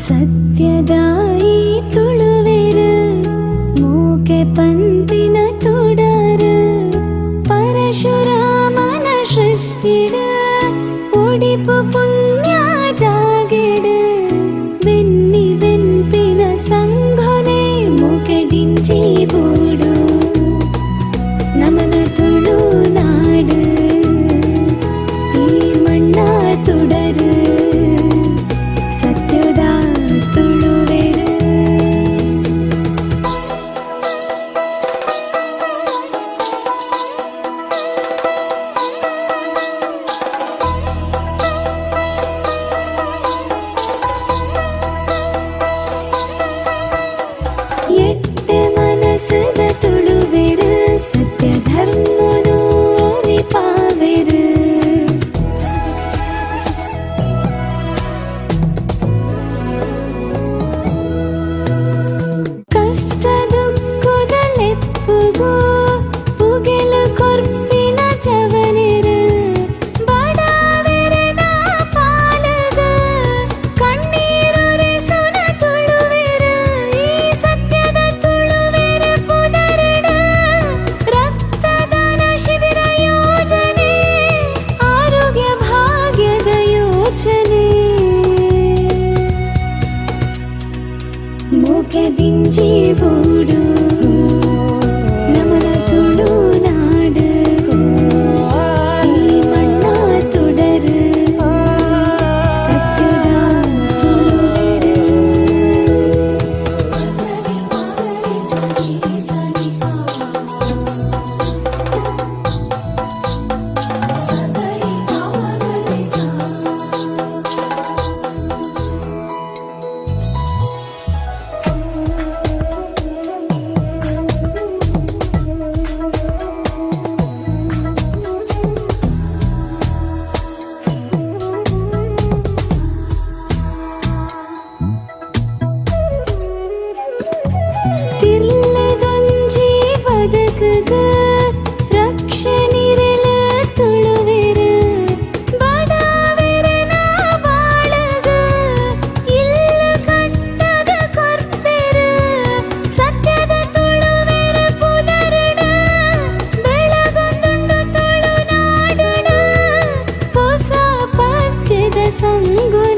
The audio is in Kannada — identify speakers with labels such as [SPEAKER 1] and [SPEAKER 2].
[SPEAKER 1] ಸತ್ಯದಾಯಿ ತುಳುವೆರು ಮೂಕೆ ಪಂಪಿನ ತುಡರು ಪರಶುರಾಮನ ಸೃಷ್ಟಿಡ ಒಡಿಪು ಪುಣ್ಯ ಜಾಗೆಡು ಬೆನ್ನಿ ಬೆನ್ಪಿನ ಸಂಘನೆ ಮೂಕೆ ದಿಂಚಿ ಬೂಡು ನಮನ ತುಳು ನಾಡು ಈ ಮಣ್ಣ ತುಡರು ಸತ್ಯದ ತುಳುವೆರು ಎಟ್ಟೆ ಮನಸ್ಸದ ತುಳುವೆರು ಸತ್ಯ ಧರ್ಮನು ಅರಿಪಾವೆರು ಕಷ್ಟ ದುಃಖದಲೆಪ್ಪುಗೂ ಪುಗೆಲು ಕೊರ್ಪಿನ ಚವನೆರು ಬಡವೆರನ ಪಾಲಗ ಕಣ್ಣೀರೊರೆಸುನ ತುಳುವೆರು ಈ ಸತ್ಯದ ತುಳುವೆರು ಪುದರಡ ರಕ್ತದಾನ ಶಿಬಿರ ಯೋಜನೆ ಆರೋಗ್ಯ ಭಾಗ್ಯದ ಯೋಚನೆ ಮೂಕೆ ದಿಂಚಿ ಬೂಡು ನಮನ ತುಳು ನಾಡು ಈ ಮಣ್ಣ ತುಡರು ಸತ್ಯದ ತುಳುವೆರು ತಿರ್ಲದೊಂಜಿ ಬದುಕುಗ ರಕ್ಷಣಿರೆಲ ತುಳುವೆರು ಬಡವೆರನ ಬಾಳಗ ಇಲ್ಲ ಕಟ್ಟದ ಕೊರ್ಪೆರು ಸತ್ಯದ ತುಳುವೆರು ಪುದರಡ ಬೆಳಗೊಂದುಂಡು ತುಳುನಾಡುಡ ಹೊಸ ಪಚ್ಚೆದ ಸಂಗುಲ